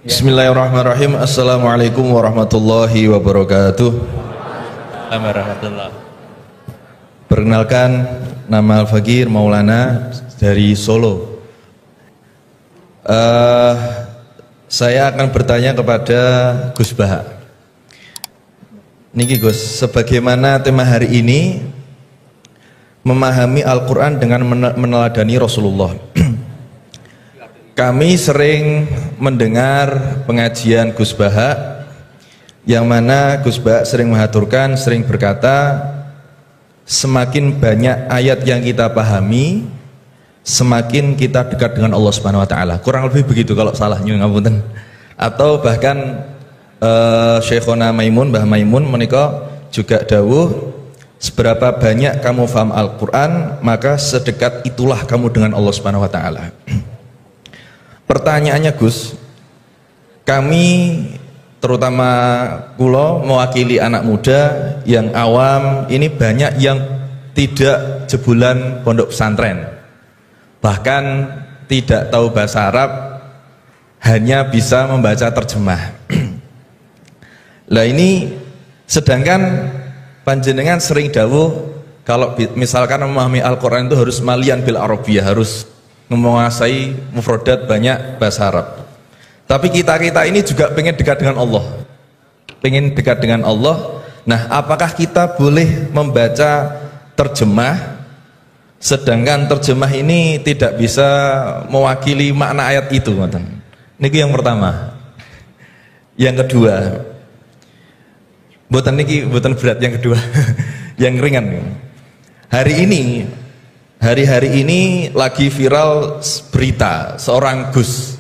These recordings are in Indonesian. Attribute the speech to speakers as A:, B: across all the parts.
A: Bismillahirrahmanirrahim. Assalamualaikum warahmatullahi wabarakatuh.
B: Warahmatullah.
A: Perkenalkan, nama Al-Fakir Maulana dari Solo. Saya akan bertanya kepada Gus Baha. Niki Gus, sebagaimana tema hari ini memahami Al-Quran dengan meneladani Rasulullah. Kami sering mendengar pengajian Gus Baha, yang mana Gus Baha sering mengaturkan, sering berkata, semakin banyak ayat yang kita pahami, semakin kita dekat dengan Allah Subhanahu Wa Taala. Kurang lebih begitu kalau salah nyuwun ngapunten. Atau bahkan Syekhona Maimun, Mbah Maimun menika juga dawuh, seberapa banyak kamu paham Al-Quran, maka sedekat itulah kamu dengan Allah Subhanahu Wa Taala. Pertanyaannya Gus, kami terutama kulo mewakili anak muda yang awam ini banyak yang tidak jebulan pondok pesantren, bahkan tidak tahu bahasa Arab, hanya bisa membaca terjemah. Lah ini sedangkan panjenengan sering dawuh kalau misalkan memahami Al-Quran itu harus malian bil Arabiyah, harus menguasai mufradat banyak bahasa Arab. Tapi kita ini juga pengen dekat dengan Allah, pengen dekat dengan Allah. Nah, apakah kita boleh membaca terjemah, sedangkan terjemah ini tidak bisa mewakili makna ayat itu? Niki yang pertama. Yang kedua, buatan niki buatan berat, yang kedua yang ringan. Hari-hari ini lagi viral berita seorang Gus.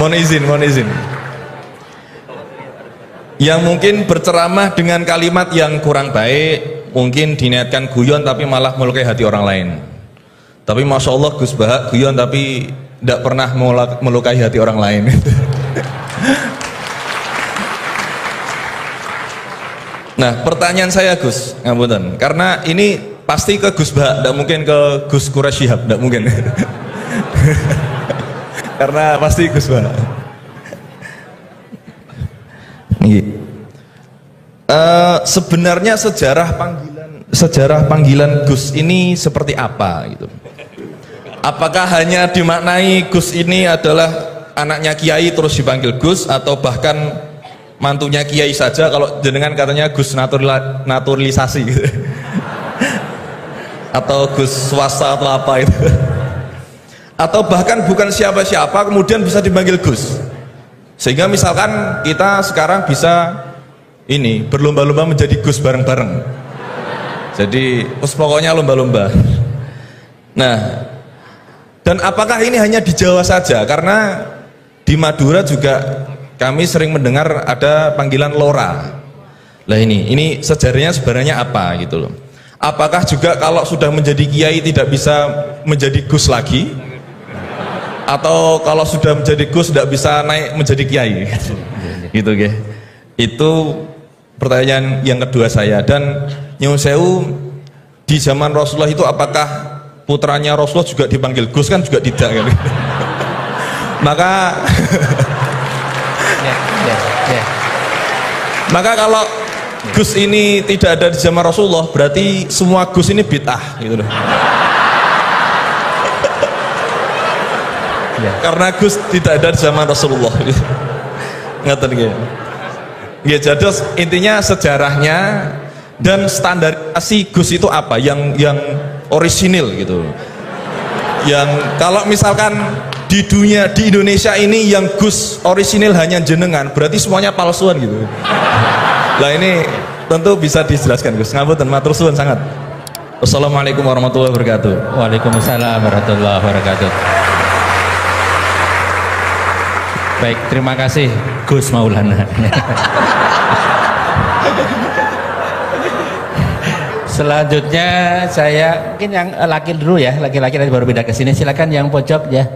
A: Mohon izin. Yang mungkin berceramah dengan kalimat yang kurang baik, mungkin diniatkan guyon tapi malah melukai hati orang lain. Tapi Masya Allah Gus Baha guyon tapi tidak pernah melukai hati orang lain. Nah, pertanyaan saya Gus, ngapunten, karena ini pasti ke Gus Baha, tidak mungkin ke Gus Quraisy Shihab, tidak mungkin. Karena pasti Gus Baha. Sebenarnya sejarah panggilan Gus ini seperti apa gitu? Apakah hanya dimaknai Gus ini adalah anaknya Kiai terus dipanggil Gus, atau bahkan mantunya Kiai saja, kalau jenengan katanya Gus naturalisasi gitu. Atau Gus swasta atau apa itu, atau bahkan bukan siapa-siapa kemudian bisa dipanggil Gus, sehingga misalkan kita sekarang bisa ini berlomba-lomba menjadi Gus bareng-bareng, jadi pokoknya lomba-lomba. Nah, dan apakah ini hanya di Jawa saja? Karena di Madura juga kami sering mendengar ada panggilan Lora. Lah ini sejarahnya sebenarnya apa gitu loh. Apakah juga kalau sudah menjadi kiai tidak bisa menjadi Gus lagi? Atau kalau sudah menjadi Gus tidak bisa naik menjadi kiai? Gitu ya. Itu pertanyaan yang kedua saya. Dan nyuwun sewu, di zaman Rasulullah itu apakah putranya Rasulullah juga dipanggil Gus? Kan juga tidak kan. Maka kalau Gus ini tidak ada di zaman Rasulullah, berarti semua Gus ini bid'ah gitu loh. Karena Gus tidak ada di zaman Rasulullah. Ngaten nggih. Nggih, jadi intinya sejarahnya dan standarisasi Gus itu apa yang orisinil gitu. Yang kalau misalkan di Indonesia ini yang Gus orisinil hanya jenengan, berarti semuanya palsuan gitu. Lah ini tentu bisa dijelaskan Gus. Ngapunten, matur suwun sangat. Wassalamualaikum warahmatullahi wabarakatuh.
B: Waalaikumsalam warahmatullahi wabarakatuh. Baik, terima kasih Gus Maulana. Selanjutnya saya mungkin yang laki dulu ya, laki-laki nanti baru pindah ke sini. Silakan yang pojok ya.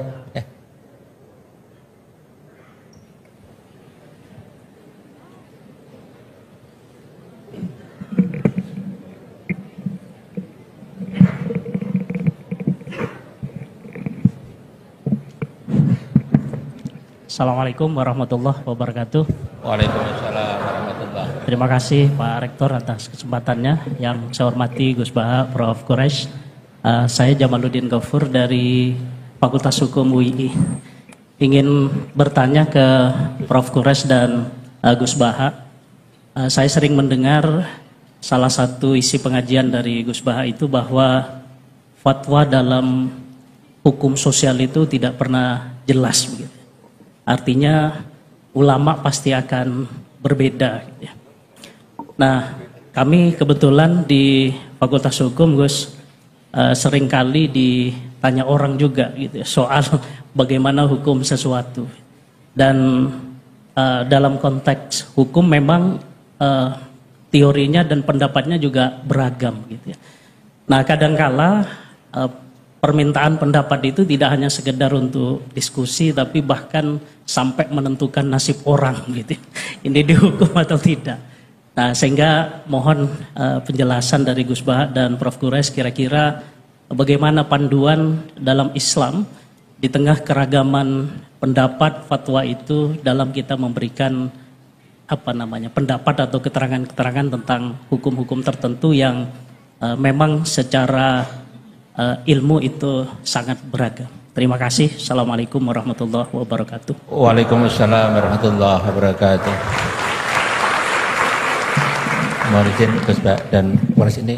C: Assalamualaikum warahmatullahi wabarakatuh.
B: Waalaikumsalam warahmatullahi.
C: Terima kasih Pak Rektor atas kesempatannya. Yang saya hormati Gus Baha, Prof. Quraisy. Saya Jamaluddin Ghaffur dari Fakultas Hukum UII. Ingin bertanya ke Prof. Quraisy dan Gus Baha. Saya sering mendengar salah satu isi pengajian dari Gus Baha itu bahwa fatwa dalam hukum sosial itu tidak pernah jelas begitu. Artinya ulama pasti akan berbeda gitu ya. Nah, kami kebetulan di Fakultas Hukum Gus seringkali ditanya orang juga gitu ya, soal bagaimana hukum sesuatu. Dan dalam konteks hukum memang teorinya dan pendapatnya juga beragam gitu ya. Nah, kadangkala permintaan pendapat itu tidak hanya sekedar untuk diskusi, tapi bahkan sampai menentukan nasib orang gitu. Ini dihukum atau tidak. Nah, sehingga mohon penjelasan dari Gus Baha dan Prof. Quraisy kira-kira bagaimana panduan dalam Islam di tengah keragaman pendapat fatwa itu dalam kita memberikan pendapat atau keterangan-keterangan tentang hukum-hukum tertentu yang memang secara ilmu itu sangat beragam. Terima kasih. Assalamualaikum warahmatullahi wabarakatuh.
B: Waalaikumsalam warahmatullahi wabarakatuh. Mohon izin Gus Baha dan Quraisy, ini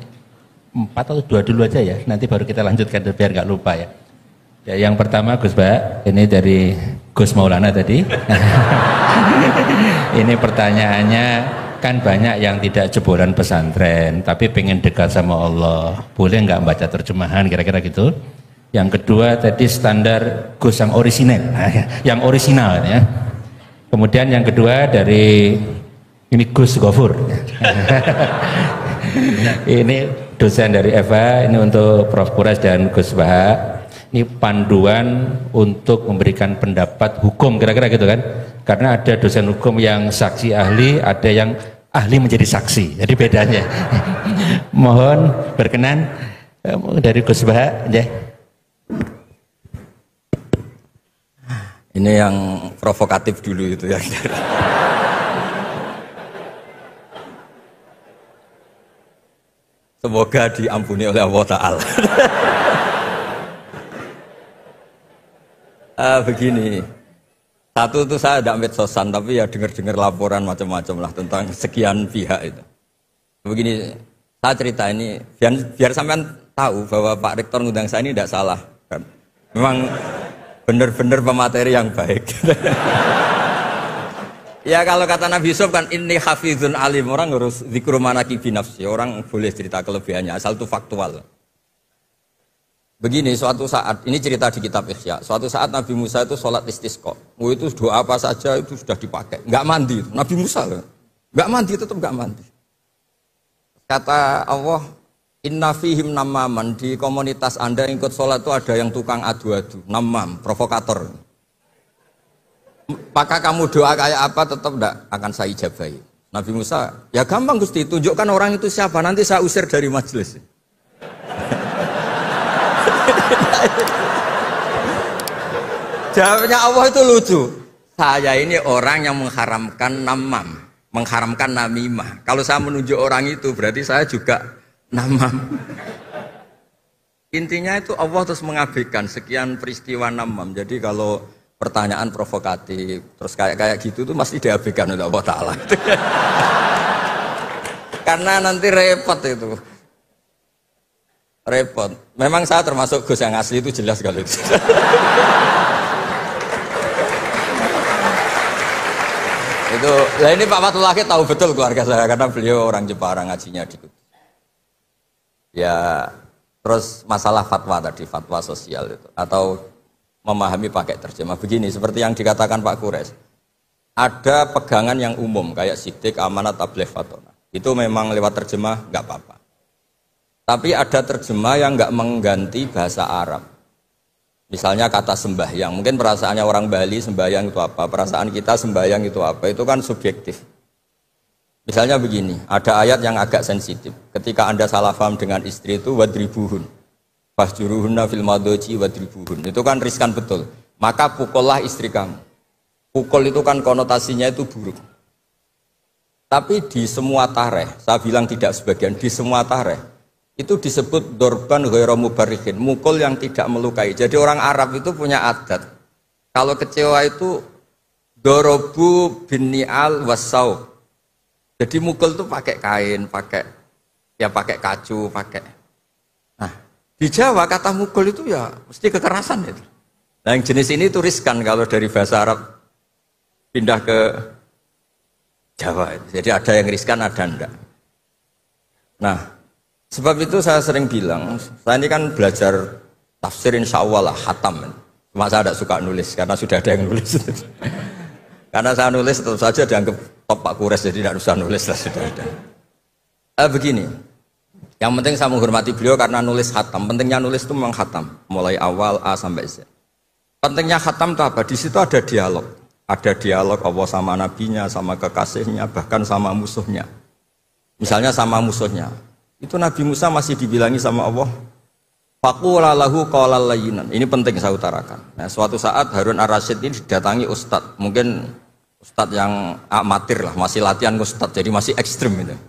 B: 4 atau 2 dulu aja ya, nanti baru kita lanjutkan biar nggak lupa ya. Ya, yang pertama Gus Baha, ini dari Gus Maulana tadi. Ini pertanyaannya, kan banyak yang tidak jebolan pesantren tapi pengen dekat sama Allah, boleh nggak baca terjemahan kira-kira gitu. Yang kedua tadi standar Gus yang orisinal, yang orisinal ya. Kemudian yang kedua dari ini Gus Ghafur. Ini dosen dari Eva, ini untuk Prof. Quraisy dan Gus Baha. Ini panduan untuk memberikan pendapat hukum kira-kira gitu kan. Karena ada dosen hukum yang saksi ahli, ada yang ahli menjadi saksi. Jadi bedanya. Mohon berkenan dari Gus Baha ya.
D: Ini yang provokatif dulu itu ya. Semoga diampuni oleh Allah Ta'ala. Begini, satu itu saya tidak medsosan, tapi ya dengar-dengar laporan macam-macam lah tentang sekian pihak itu. Begini, saya cerita ini biar sampean tahu bahwa Pak Rektor ngundang saya ini tidak salah. Kan? Memang benar-benar pemateri yang baik. Ya kalau kata Nabi Yusuf kan ini hafizun alim, orang harus zikru manaki binafsi, orang boleh cerita kelebihannya asal itu faktual. Begini, suatu saat, ini cerita di kitab Ihya, suatu saat Nabi Musa itu sholat istisqa, itu doa apa saja itu sudah dipakai, nggak mandi, Nabi Musa nggak mandi, tetap nggak mandi. Kata Allah, inna fihim namaman, di komunitas anda yang ikut sholat itu ada yang tukang adu-adu, namam, provokator. Maka kamu doa kayak apa tetap tidak akan saya ijabahi. Nabi Musa, ya gampang Gusti, tunjukkan orang itu siapa, nanti saya usir dari majelis. Jawabnya Allah itu lucu. Saya ini orang yang mengharamkan namam, mengharamkan namimah. Kalau saya menunjuk orang itu berarti saya juga namam. Intinya itu Allah terus mengabaikan sekian peristiwa namam. Jadi kalau pertanyaan provokatif terus kayak gitu tuh mesti diabaikan oleh Allah Ta'ala. Karena nanti repot itu. Repot. Memang saya termasuk Gus yang asli itu jelas kalau itu. Itu, nah ini Pak Fathul Laki tahu betul keluarga saya karena beliau orang Jepara ngajinya di Kudus. Ya, terus masalah fatwa tadi, fatwa sosial itu atau memahami pakai terjemah begini seperti yang dikatakan Pak Quraisy. Ada pegangan yang umum kayak sidik, amanat, tabligh, fatona. Itu memang lewat terjemah nggak apa-apa. Tapi ada terjemah yang nggak mengganti bahasa Arab. Misalnya kata sembahyang, mungkin perasaannya orang Bali sembahyang itu apa, perasaan kita sembahyang itu apa, itu kan subjektif. Misalnya begini, ada ayat yang agak sensitif. Ketika Anda salah paham dengan istri itu wadribuhun, fahjuruhunna fil madoji wadribuhun. Itu kan riskan betul. Maka pukullah istri kamu. Pukul itu kan konotasinya itu buruk. Tapi di semua tareh, saya bilang tidak sebagian, di semua tareh itu disebut dorban ghairu mubarrihin, mukul yang tidak melukai. Jadi orang Arab itu punya adat. Kalau kecewa itu dorobu bin ni'al wasau. Jadi mukul itu pakai kain, pakai kacu, pakai. Nah, di Jawa kata mukul itu ya mesti kekerasan itu. Nah, yang jenis ini itu riskan kalau dari bahasa Arab pindah ke Jawa. Jadi ada yang riskan, ada enggak. Nah, sebab itu saya sering bilang, saya ini kan belajar tafsir insya Allah lah, khatam. Cuma saya tidak suka nulis, karena sudah ada yang nulis. Karena saya nulis tetap saja dianggap top Pak Kures, jadi tidak usah nulis lah, sudah ada. Begini, yang penting saya menghormati beliau karena nulis khatam. Pentingnya nulis itu memang khatam, mulai awal A sampai Z. Pentingnya khatam itu apa? Di situ ada dialog. Ada dialog Allah sama nabinya, sama kekasihnya, bahkan sama musuhnya. Misalnya sama musuhnya. Itu Nabi Musa masih dibilangi sama Allah, faqula lahu qawlan layyinan. Ini penting saya utarakan. Nah, suatu saat Harun ar-Rasyid ini didatangi ustadz, mungkin ustadz yang amatir lah, masih latihan ustadz, jadi masih ekstrim itu.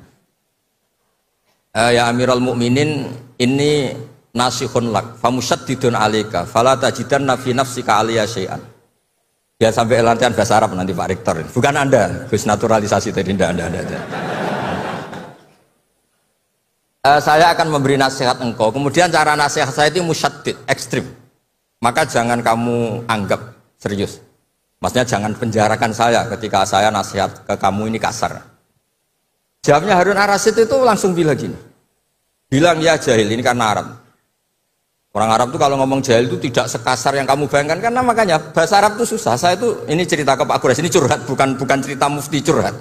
D: Ya Amirul Mukminin, ini nasihun lak, famusyaddidun alaika, fala tajidanna fi nafsika aliyya syai'an. Ya sampai latihan bahasa Arab nanti Pak Rektor. Bukan Anda, Gus naturalisasi tadi, Anda. Saya akan memberi nasihat engkau, kemudian cara nasihat saya itu musyaddid, ekstrim. Maka jangan kamu anggap serius. Maksudnya jangan penjarakan saya ketika saya nasihat ke kamu ini kasar. Jawabnya Harun ar-Rasyid itu langsung bilang gini. Bilang ya jahil, ini karena Arab. Orang Arab itu kalau ngomong jahil itu tidak sekasar yang kamu bayangkan, karena makanya bahasa Arab itu susah. Saya itu, ini cerita ke Pak Kures, ini curhat, bukan cerita mufti, curhat.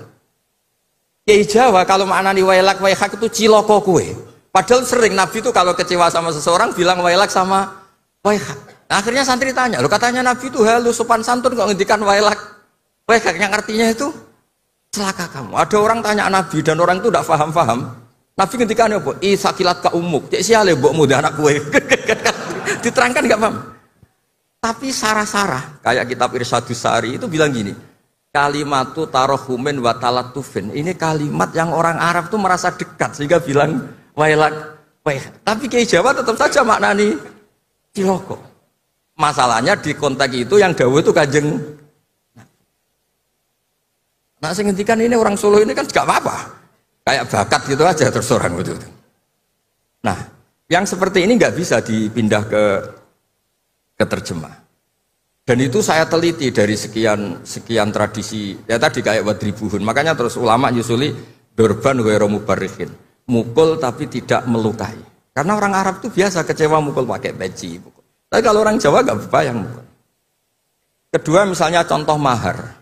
D: Kiai Jawa kalau maknani wailak waihak itu ciloko kue. Padahal sering Nabi itu kalau kecewa sama seseorang bilang wailak sama waihak. Nah, akhirnya santri tanya, lo katanya Nabi itu halus sopan santun kok ngendikan wailak waihak, yang artinya itu celaka kamu. Ada orang tanya Nabi dan orang itu tidak paham. Nabi ngendikan apa? Sakilat ka umuk. Cek siale mbokmu dhe anak kue. Diterangkan enggak paham. Tapi sarah-sarah kayak kitab Irsyadus Sari itu bilang gini. Kalimatu tarohumin wa talatufin. Ini kalimat yang orang Arab tuh merasa dekat sehingga bilang wailak waihak. Tapi Kiai Jawa tetap saja maknani ciloko. Masalahnya di konteks itu yang dawuh itu Kanjeng. Nah, saya ngendikan ini orang Solo ini kan juga apa-apa. Kayak bakat gitu aja terus orang gitu. Nah, yang seperti ini nggak bisa dipindah ke terjemah. Dan itu saya teliti dari sekian tradisi. Ya tadi kayak wadribuhun. Makanya terus ulama nyusuli dorban ghairu mubarrihin. Mukul tapi tidak melukai. Karena orang Arab itu biasa kecewa mukul pakai peci. Tapi kalau orang Jawa nggak berbayang mukul. Kedua misalnya contoh mahar.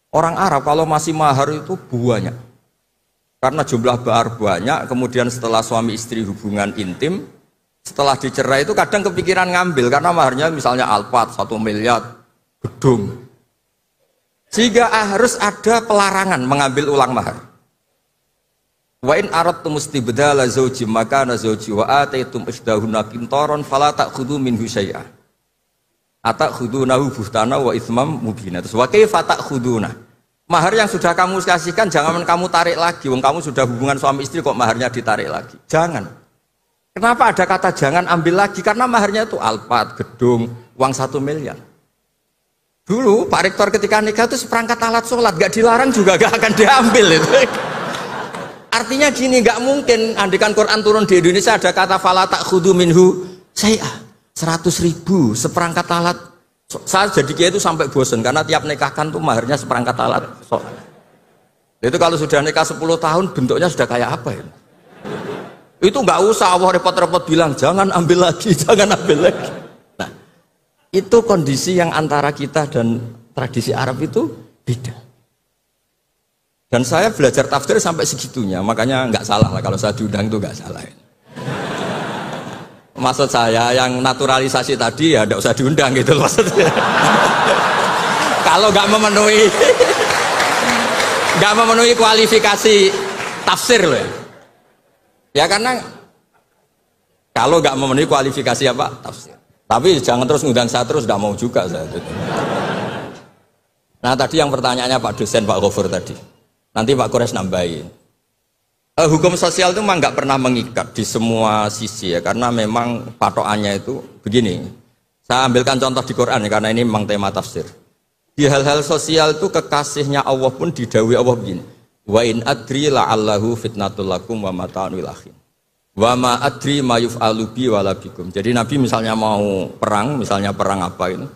D: Orang Arab kalau masih mahar itu banyak. Karena jumlah bahar banyak, kemudian setelah suami istri hubungan intim, setelah dicerai itu kadang kepikiran ngambil, karena maharnya misalnya alpat, 1 miliar, gedung. Sehingga harus ada pelarangan mengambil ulang mahar. Wa in aradtum istibdala zawji makana zawji wa ataitum isdahunna qintaran fala ta'khudhu minhu syai'a. Atakhudunahu buhtana wa itsmam mubina. Terus wa kaifa ta'khuduna? Mahar yang sudah kamu kasihkan jangan kamu tarik lagi. Wong kamu sudah hubungan suami istri kok maharnya ditarik lagi. Jangan. Kenapa ada kata jangan ambil lagi? Karena maharnya itu alpat, gedung, uang 1 miliar. Dulu Pak Rektor ketika nikah itu seperangkat alat sholat, gak dilarang juga gak akan diambil itu. Artinya gini, gak mungkin andikan Quran turun di Indonesia ada kata fala ta'khudhu minhu syai'a. 100.000 seperangkat alat. Saya jadi kiai itu sampai bosan karena tiap nikahkan tuh maharnya seperangkat alat. Itu kalau sudah nikah 10 tahun bentuknya sudah kayak apa ya? Itu nggak usah Allah repot-repot bilang jangan ambil lagi, jangan ambil lagi. Nah, itu kondisi yang antara kita dan tradisi Arab itu beda. Dan saya belajar tafsir sampai segitunya, makanya nggak salah lah kalau saya diundang itu nggak salah. Maksud saya yang naturalisasi tadi ya tidak usah diundang gitu loh maksudnya. Kalau nggak memenuhi kualifikasi tafsir loh ya. Ya karena kalau nggak memenuhi kualifikasi apa tafsir. Tapi jangan terus ngundang saya terus, tidak mau juga saya. Nah tadi yang pertanyaannya Pak dosen Pak Ghafur tadi. Nanti Pak Kores nambahin. Hukum sosial itu memang nggak pernah mengikat di semua sisi ya, karena memang patokannya itu begini. Saya ambilkan contoh di Quran ya, karena ini memang tema tafsir. Di hal-hal sosial itu kekasihnya Allah pun didhawuhi Allah begini. Wa in adri la'allahu fitnatul lakum wa mata'un wilakhin. Wa ma adri ma yuf'alu bi wala bikum. Jadi Nabi misalnya mau perang, misalnya perang apa itu,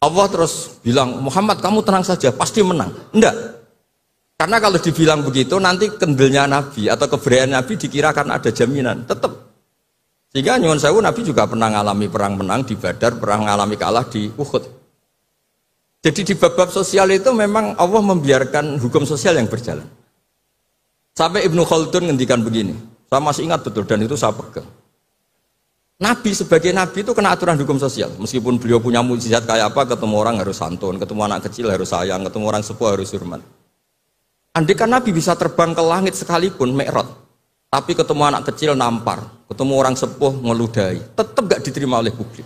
D: Allah terus bilang, Muhammad kamu tenang saja, pasti menang. Enggak. Karena kalau dibilang begitu, nanti kendilnya Nabi atau keberanian Nabi dikirakan ada jaminan. Tetap. Sehingga nyuwun sewu Nabi juga pernah mengalami perang menang di Badar, pernah mengalami kalah di Uhud. Jadi di bab-bab sosial itu memang Allah membiarkan hukum sosial yang berjalan. Sampai Ibnu Khaldun ngendikan begini, saya masih ingat betul dan itu saya pegang. Nabi sebagai Nabi itu kena aturan hukum sosial. Meskipun beliau punya mukjizat kayak apa, ketemu orang harus santun, ketemu anak kecil harus sayang, ketemu orang sepuh harus hormat. Andai kan Nabi bisa terbang ke langit sekalipun, Mi'raj, tapi ketemu anak kecil nampar, ketemu orang sepuh ngeludahi, tetap gak diterima oleh publik.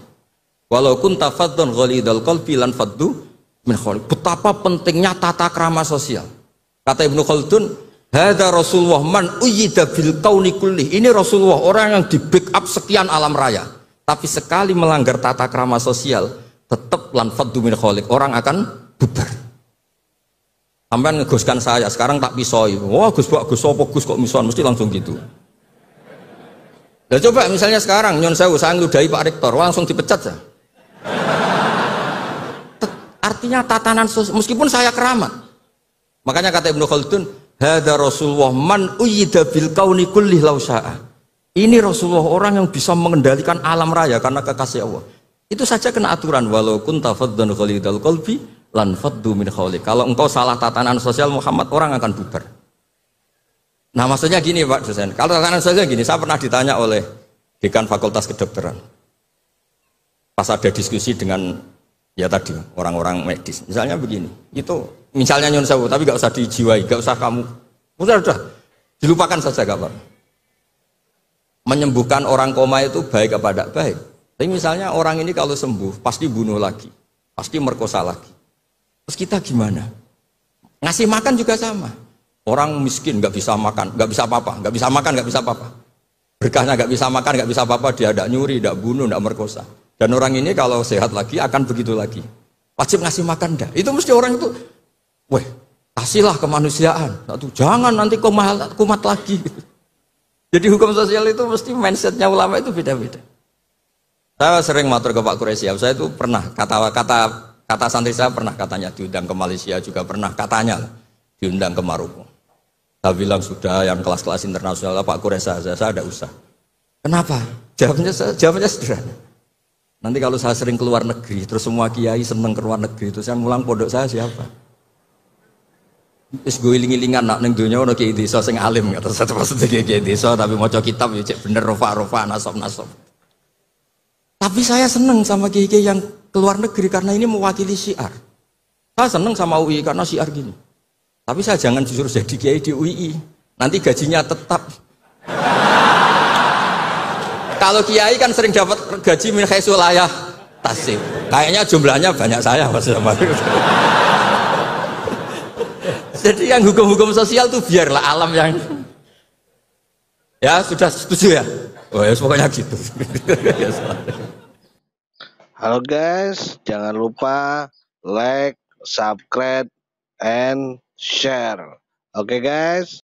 D: Walaupun tafadzun ghalidul qalbi lan faddu min khaliq. Betapa pentingnya tata krama sosial. Kata Ibnu Khaldun, hadza Rasulullah man uyyida bil kauni kulli. Ini Rasulullah orang yang di backup sekian alam raya. Tapi sekali melanggar tata krama sosial, tetap lan faddu min khaliq. Orang akan bubar. Sampai ngegoskan saya, sekarang tak pisoi. Wah Gus apa Gus kok mison, mesti langsung gitu. Nah coba misalnya sekarang, nyon sewu, saya ngeludahi Pak Rektor, langsung dipecat ya. Artinya tatanan sosial, meskipun saya keramat. Makanya kata Ibnu Khaldun, hadza Rasulullah man uyyida bil kauni kulli law syaa. Ini Rasulullah orang yang bisa mengendalikan alam raya karena kekasih Allah. Itu saja kena aturan walau kunta faddan ghalidal qalbi lan faddu min khawlik. Kalau engkau salah tatanan sosial Muhammad, orang akan bubar. Nah maksudnya gini Pak dosen, kalau tatanan sosial gini, saya pernah ditanya oleh dekan Fakultas Kedokteran pas ada diskusi dengan ya tadi orang-orang medis, misalnya begini, itu misalnya nyun sewu, tapi gak usah dijiwai, gak usah kamu, udah dilupakan saja gak apa. Menyembuhkan orang koma itu baik apa tidak baik. Tapi misalnya orang ini kalau sembuh pasti bunuh lagi, pasti merkosa lagi. Terus kita gimana? Ngasih makan juga sama. Orang miskin nggak bisa makan, nggak bisa apa-apa, nggak bisa makan, nggak bisa apa-apa. Berkahnya nggak bisa makan, nggak bisa apa-apa, dia tidak nyuri, tidak bunuh, tidak merkosa. Dan orang ini kalau sehat lagi akan begitu lagi. Wajib ngasih makan dah. Itu mesti orang itu, weh, kasihlah kemanusiaan. Satu, jangan nanti kumat lagi. Jadi hukum sosial itu mesti mindsetnya ulama itu beda-beda. Saya sering matur ke Pak Quraisy, saya itu pernah kata santri saya pernah katanya diundang ke Malaysia juga pernah katanya diundang ke Maroko. Saya bilang sudah yang kelas-kelas internasional Pak Quraisy saya ada usah. Kenapa? Jawabnya sederhana. Nanti kalau saya sering keluar negeri, terus semua kiai seneng keluar negeri, terus yang ngulang pondok saya siapa? Terus gue iling-ilingan nak neng dunia ono kiai desa sing alim, kata satu maksudnya kiai desa tapi mau kitab ya cek bener rofa nasab. Tapi saya seneng sama kiai-kiai yang keluar negeri karena ini mewakili syiar. Saya seneng sama UI karena syiar gini. Tapi saya jangan disuruh jadi kiai di UI. Nanti gajinya tetap. Kalau kiai kan sering dapat gaji min khaisul layah tasib. Kayaknya jumlahnya banyak saya Mas. Jadi yang hukum-hukum sosial tuh biarlah alam yang. Ya sudah setuju ya. Oh ya pokoknya gitu.
E: Halo guys, jangan lupa like, subscribe, and share. Oke guys.